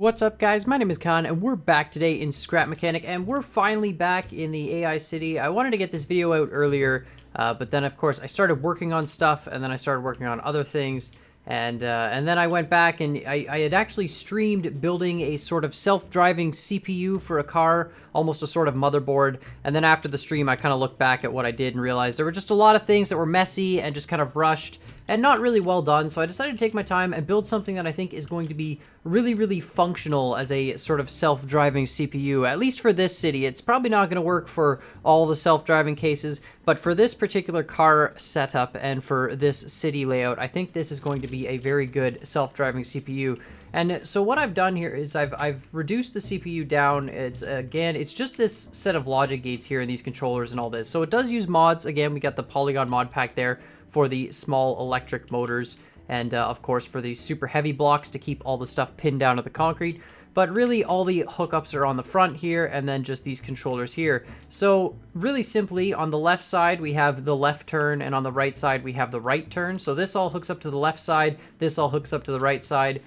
What's up, guys? My name is Khan and we're back today in Scrap Mechanic, and we're finally back in the AI city. I wanted to get this video out earlier, but then of course I started working on stuff, and then I started working on other things, and then I went back and I had actually streamed building a sort of self-driving CPU for a car, almost a sort of motherboard. And then after the stream I kind of looked back at what I did and realized there were just a lot of things that were messy and just kind of rushed and not really well done. So I decided to take my time and build something that I think is going to be really functional as a sort of self-driving CPU, at least for this city. It's probably not going to work for all the self-driving cases, but for this particular car setup and for this city layout, I think this is going to be a very good self-driving CPU. And so what I've done here is I've reduced the CPU down. It's just this set of logic gates here and these controllers and all this. So it does use mods. Again, we got the Polygon mod pack there for the small electric motors, and of course for these super heavy blocks to keep all the stuff pinned down to the concrete. But really all the hookups are on the front here, and then just these controllers here. So really simply, on the left side we have the left turn, and on the right side we have the right turn. So this all hooks up to the left side, this all hooks up to the right side,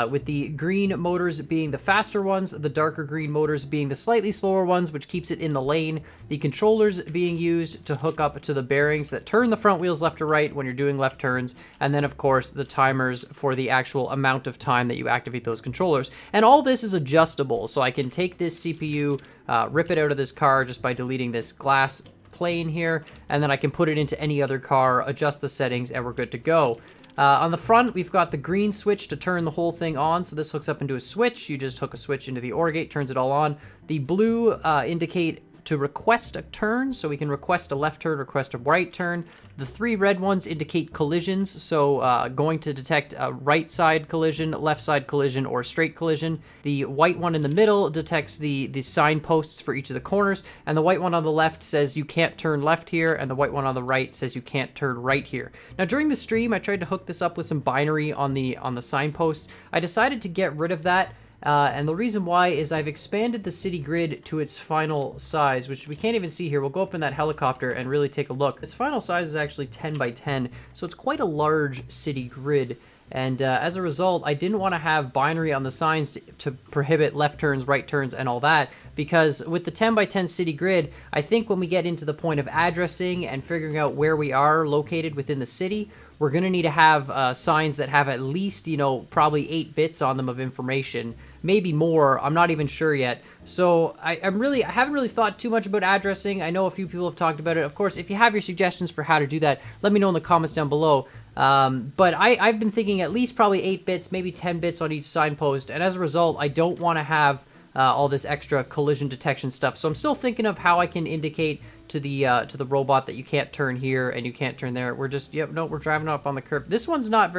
with the green motors being the faster ones, the darker green motors being the slightly slower ones, which keeps it in the lane. The controllers being used to hook up to the bearings that turn the front wheels left or right when you're doing left turns, and then of course the timers for the actual amount of time that you activate those controllers. And all this is adjustable, so I can take this CPU, rip it out of this car just by deleting this glass plane here, and then I can put it into any other car, adjust the settings, and we're good to go. On the front, we've got the green switch to turn the whole thing on, so this hooks up into a switch. You just hook a switch into the OR gate, turns it all on. The blue indicate to request a turn, so we can request a left turn, request a right turn. The three red ones indicate collisions, so going to detect a right side collision, left side collision, or straight collision. The white one in the middle detects the signposts for each of the corners, and the white one on the left says you can't turn left here, and the white one on the right says you can't turn right here. Now during the stream I tried to hook this up with some binary on the signposts. I decided to get rid of that. And the reason why is I've expanded the city grid to its final size, which we can't even see here. We'll go up in that helicopter and really take a look. Its final size is actually 10 by 10, so it's quite a large city grid. And as a result, I didn't want to have binary on the signs to prohibit left turns, right turns, and all that, because with the 10 by 10 city grid, I think when we get into the point of addressing and figuring out where we are located within the city, we're going to need to have signs that have at least, probably 8 bits on them of information, maybe more. I'm not even sure yet. So I haven't really thought too much about addressing. I know a few people have talked about it. Of course, if you have your suggestions for how to do that, let me know in the comments down below. But I've been thinking at least probably 8 bits, maybe 10 bits on each signpost. And as a result, I don't want to have all this extra collision detection stuff. So I'm still thinking of how I can indicate to the robot that you can't turn here and you can't turn there. We're just, we're driving up on the curve. This one's not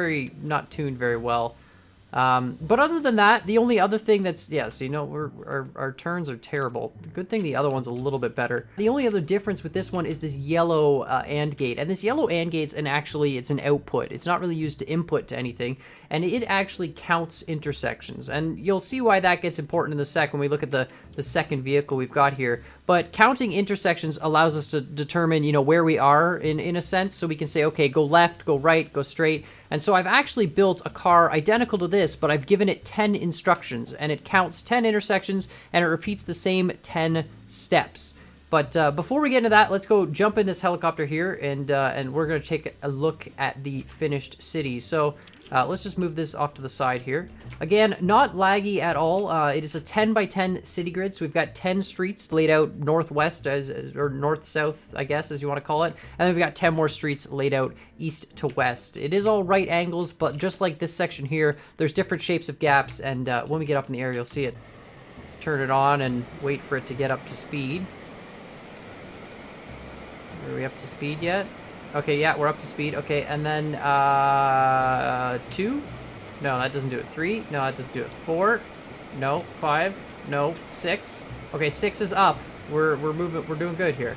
tuned very well. But other than that, the only other thing that's, our turns are terrible. The good thing the other one's a little bit better. The only other difference with this one is this yellow AND gate. And this yellow AND gate's it's an output. It's not really used to input to anything. And it actually counts intersections. And you'll see why that gets important in a sec when we look at the second vehicle we've got here. But counting intersections allows us to determine, where we are in a sense. So we can say, okay, go left, go right, go straight. And so I've actually built a car identical to this, but I've given it 10 instructions, and it counts 10 intersections, and it repeats the same 10 steps. But before we get into that, let's go jump in this helicopter here, and we're going to take a look at the finished city. So let's just move this off to the side here. Again, not laggy at all. It is a 10 by 10 city grid, so we've got 10 streets laid out northwest, or north-south, I guess, as you want to call it. And then we've got 10 more streets laid out east to west. It is all right angles, but just like this section here, there's different shapes of gaps, and when we get up in the air, you'll see it. Turn it on and wait for it to get up to speed. Are we up to speed yet? Okay, yeah, we're up to speed. Okay, and then 2. No, that doesn't do it. 3. No, that doesn't do it. 4. No. 5. No. 6. Okay, 6 is up. We're moving. We're doing good here.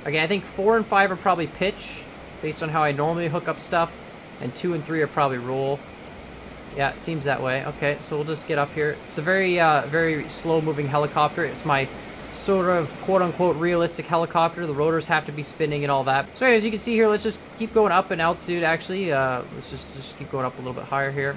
Okay, I think 4 and 5 are probably pitch, based on how I normally hook up stuff, and 2 and 3 are probably roll. Yeah, it seems that way. Okay, so we'll just get up here. It's a very slow-moving helicopter. It's my sort of quote-unquote realistic helicopter. The rotors have to be spinning and all that. So as you can see here, let's just keep going up in altitude, actually. Let's just keep going up a little bit higher here.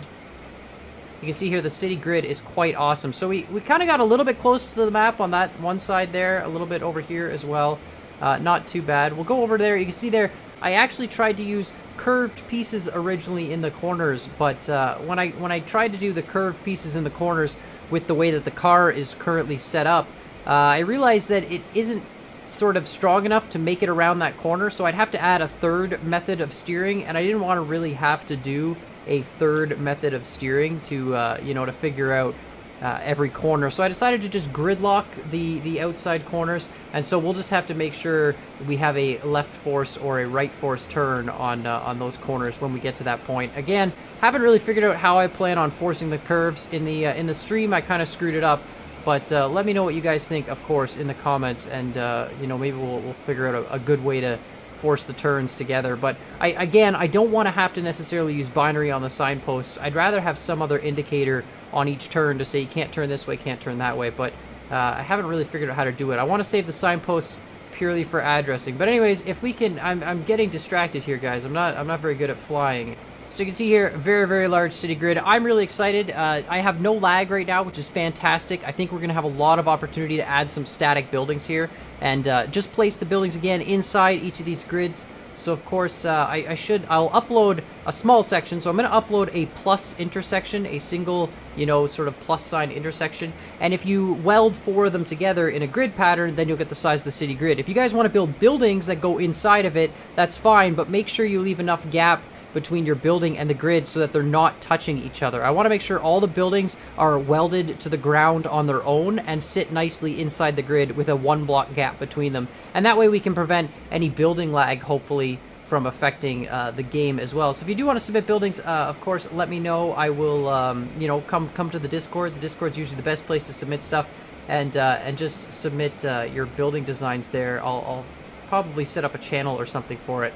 You can see here the city grid is quite awesome. So we kind of got a little bit close to the map on that one side there, a little bit over here as well. Not too bad. We'll go over there. You can see there, I actually tried to use curved pieces originally in the corners, but when I tried to do the curved pieces in the corners with the way that the car is currently set up, I realized that it isn't sort of strong enough to make it around that corner, so I'd have to add a third method of steering, and I didn't want to really have to do a third method of steering to, you know, to figure out every corner. So I decided to just gridlock the outside corners, and so we'll just have to make sure we have a left force or a right force turn on those corners when we get to that point. Again, haven't really figured out how I plan on forcing the curves in the stream. I kind of screwed it up. But let me know what you guys think, of course, in the comments, and you know, maybe we'll figure out a good way to force the turns together. But I don't want to have to necessarily use binary on the signposts. I'd rather have some other indicator on each turn to say you can't turn this way, can't turn that way. But I haven't really figured out how to do it. I want to save the signposts purely for addressing. But anyways, if we can, I'm getting distracted here, guys. I'm not very good at flying. So you can see here, very, very large city grid. I'm really excited. I have no lag right now, which is fantastic. I think we're going to have a lot of opportunity to add some static buildings here and just place the buildings again inside each of these grids. So of course, I'll upload a small section. So I'm going to upload a plus intersection, a single, you know, sort of plus sign intersection. And if you weld 4 of them together in a grid pattern, then you'll get the size of the city grid. If you guys want to build buildings that go inside of it, that's fine, but make sure you leave enough gap between your building and the grid so that they're not touching each other. I want to make sure all the buildings are welded to the ground on their own and sit nicely inside the grid with a 1 block gap between them. And that way we can prevent any building lag, hopefully, from affecting the game as well. So if you do want to submit buildings, of course, let me know. I will, you know, come to the Discord. The Discord's usually the best place to submit stuff, and just submit your building designs there. I'll probably set up a channel or something for it.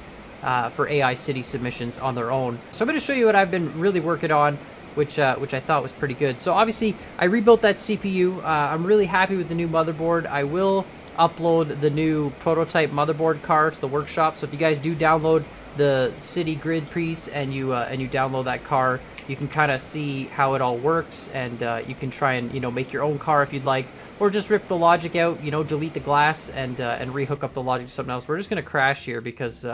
For AI City submissions on their own. So I'm going to show you what I've been really working on, which I thought was pretty good. So obviously, I rebuilt that CPU. I'm really happy with the new motherboard. I will upload the new prototype motherboard card to the workshop. So if you guys do download the city grid piece and you download that car, you can kind of see how it all works, and you can try and, you know, make your own car if you'd like, or just rip the logic out, you know, delete the glass and rehook up the logic to something else. We're just going to crash here because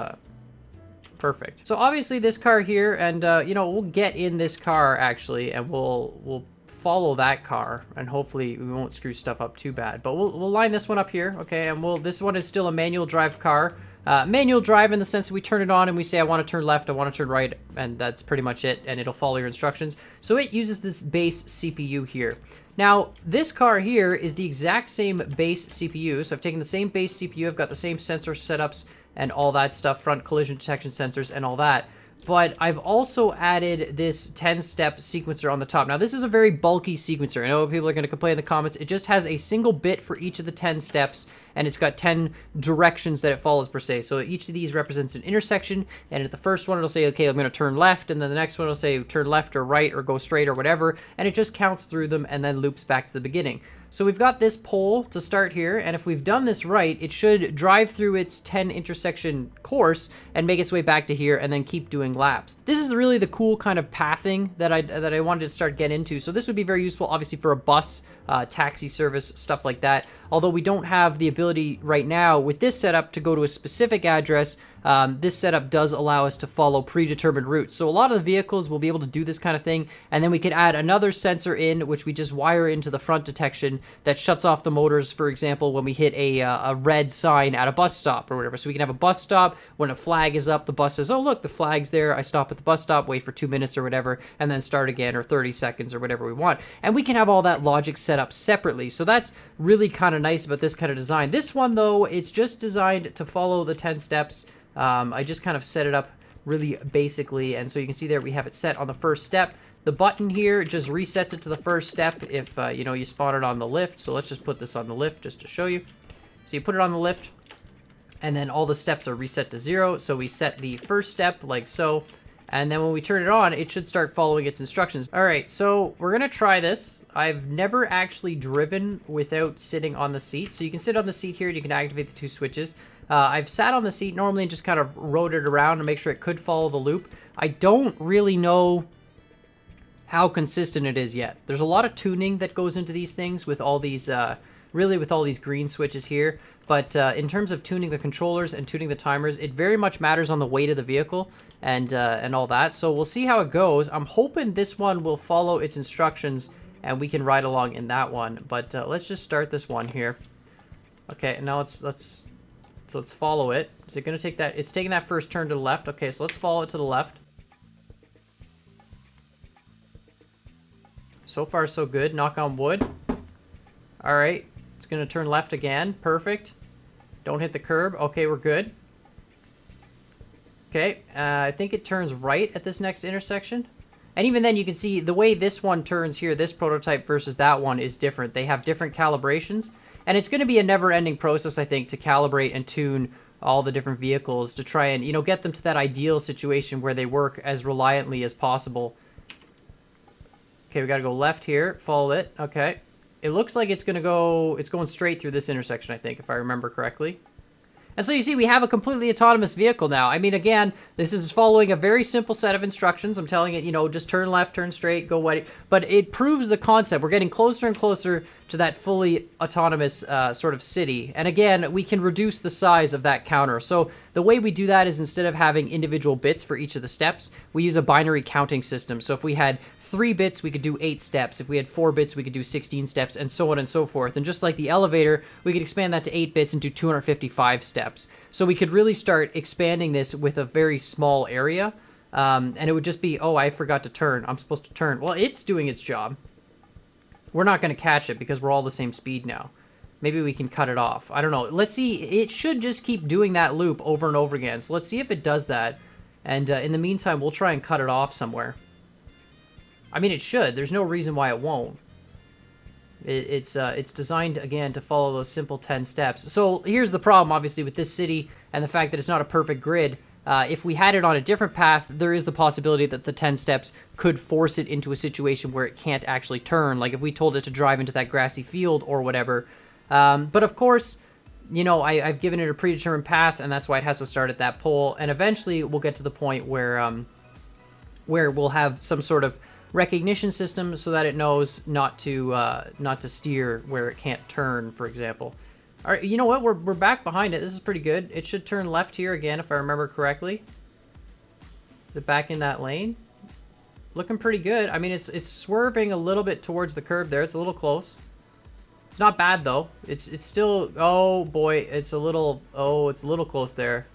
perfect. So obviously this car here, and you know, we'll get in this car actually, and we'll follow that car, and hopefully we won't screw stuff up too bad. But we'll line this one up here, okay? And this one is still a manual drive car. Manual drive in the sense that we turn it on and we say I want to turn left, I want to turn right, and that's pretty much it, and it'll follow your instructions. So it uses this base CPU here. Now, this car here is the exact same base CPU. So I've taken the same base CPU, I've got the same sensor setups and all that stuff, front collision detection sensors and all that. But I've also added this 10-step sequencer on the top. Now, this is a very bulky sequencer. I know people are going to complain in the comments. It just has a single bit for each of the 10 steps, and it's got 10 directions that it follows, per se. So each of these represents an intersection, and at the first one, it'll say, okay, I'm going to turn left, and then the next one will say turn left or right or go straight or whatever, and it just counts through them and then loops back to the beginning. So we've got this pole to start here, and if we've done this right, it should drive through its 10 intersection course and make its way back to here and then keep doing laps. This is really the cool kind of pathing that I wanted to start getting into. So this would be very useful, obviously, for a bus, taxi service, stuff like that. Although we don't have the ability right now with this setup to go to a specific address, this setup does allow us to follow predetermined routes. So a lot of the vehicles will be able to do this kind of thing, and then we can add another sensor in, which we just wire into the front detection that shuts off the motors, for example, when we hit a red sign at a bus stop or whatever. So we can have a bus stop, when a flag is up, the bus says, oh look, the flag's there, I stop at the bus stop, wait for 2 minutes or whatever, and then start again, or 30 seconds or whatever we want. And we can have all that logic set up separately. So that's really kind of nice about this kind of design. This one, though, it's just designed to follow the 10 steps. I just kind of set it up really basically, and so you can see there we have it set on the first step. The button here just resets it to the first step if you know, you spawn it on the lift. So let's just put this on the lift just to show you. So you put it on the lift, and then all the steps are reset to 0. So we set the first step like so, and then when we turn it on, it should start following its instructions. All right, so we're gonna try this. I've never actually driven without sitting on the seat. So you can sit on the seat here, and you can activate the 2 switches. I've sat on the seat normally and just kind of rode it around to make sure it could follow the loop. I don't really know how consistent it is yet. There's a lot of tuning that goes into these things with all these, really with all these green switches here. But in terms of tuning the controllers and tuning the timers, it very much matters on the weight of the vehicle and all that. So we'll see how it goes. I'm hoping this one will follow its instructions and we can ride along in that one. But let's just start this one here. Okay, and now let's follow it. Is it going to take that? It's taking that first turn to the left. Okay, so let's follow it to the left. So far, so good. Knock on wood. All right, it's going to turn left again. Perfect. Don't hit the curb. Okay, we're good. Okay, I think it turns right at this next intersection. And even then, you can see the way this one turns here, this prototype versus that one is different. They have different calibrations. And it's going to be a never-ending process, I think, to calibrate and tune all the different vehicles to try and, you know, get them to that ideal situation where they work as reliably as possible. Okay, we got to go left here. Follow it. Okay. It looks like it's going straight through this intersection, I think, if I remember correctly. And so you see, we have a completely autonomous vehicle now. I mean, again, this is following a very simple set of instructions. I'm telling it, you know, just turn left, turn straight, go right. But it proves the concept. We're getting closer and closer to that fully autonomous sort of city. And again, we can reduce the size of that counter. So the way we do that is instead of having individual bits for each of the steps, we use a binary counting system. So if we had 3 bits, we could do 8 steps. If we had 4 bits, we could do 16 steps, and so on and so forth. And just like the elevator, we could expand that to 8 bits and do 255 steps. So we could really start expanding this with a very small area. And it would just be, oh, I forgot to turn. I'm supposed to turn. Well, it's doing its job. We're not going to catch it because we're all the same speed now. Maybe we can cut it off. I don't know. Let's see. It should just keep doing that loop over and over again. So let's see if it does that. And in the meantime, we'll try and cut it off somewhere. I mean, it should. There's no reason why it won't. It's designed, again, to follow those simple 10 steps. So here's the problem, obviously, with this city and the fact that it's not a perfect grid. If we had it on a different path, there is the possibility that the 10 steps could force it into a situation where it can't actually turn. Like if we told it to drive into that grassy field or whatever. But of course, you know, I've given it a predetermined path, and that's why it has to start at that pole. And eventually we'll get to the point where we'll have some sort of recognition system so that it knows not to steer where it can't turn, for example. All right, you know what? We're back behind it. This is pretty good. It should turn left here again, if I remember correctly. Is it back in that lane? Looking pretty good. I mean, it's swerving a little bit towards the curb there. It's a little close. It's not bad though. It's still. Oh boy, it's a little close there.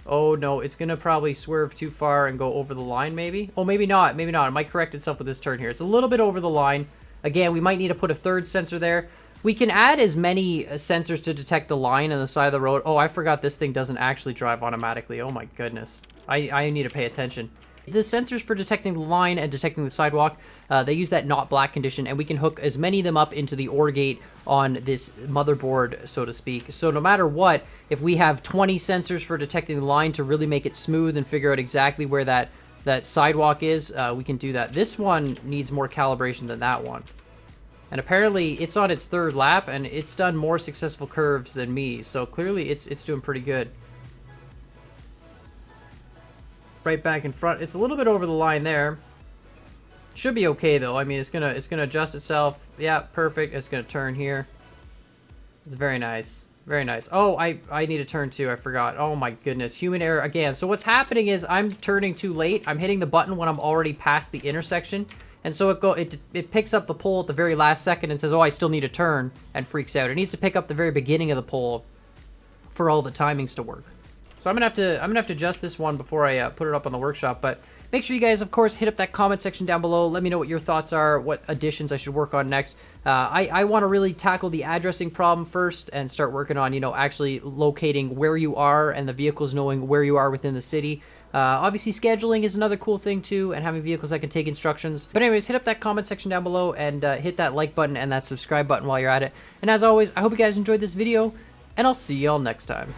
Oh no, it's gonna probably swerve too far and go over the line. Maybe. Oh, maybe not. Maybe not. It might correct itself with this turn here. It's a little bit over the line. Again, we might need to put a third sensor there. We can add as many sensors to detect the line on the side of the road. Oh, I forgot this thing doesn't actually drive automatically. Oh my goodness. I need to pay attention. The sensors for detecting the line and detecting the sidewalk, they use that not black condition, and we can hook as many of them up into the OR gate on this motherboard, so to speak. So no matter what, if we have 20 sensors for detecting the line to really make it smooth and figure out exactly where that sidewalk is, we can do that. This one needs more calibration than that one. And apparently it's on its 3rd lap, and it's done more successful curves than me. So clearly it's doing pretty good. Right back in front. It's a little bit over the line there. Should be okay though. I mean, it's gonna adjust itself. Yeah, perfect. It's gonna turn here. It's very nice. Very nice. Oh, I need to turn too. I forgot. Oh my goodness. Human error again. So what's happening is I'm turning too late. I'm hitting the button when I'm already past the intersection. And so it picks up the pole at the very last second and says, oh, I still need to turn, and freaks out. It needs to pick up the very beginning of the pole for all the timings to work. So I'm gonna have to adjust this one before I put it up on the workshop. But make sure you guys, of course, hit up that comment section down below. Let me know what your thoughts are, what additions I should work on next. I want to really tackle the addressing problem first and start working on, you know, actually locating where you are and the vehicles knowing where you are within the city. Obviously, scheduling is another cool thing too, and having vehicles that can take instructions. But anyways, hit up that comment section down below and hit that like button and that subscribe button while you're at it. And as always, I hope you guys enjoyed this video, and I'll see y'all next time.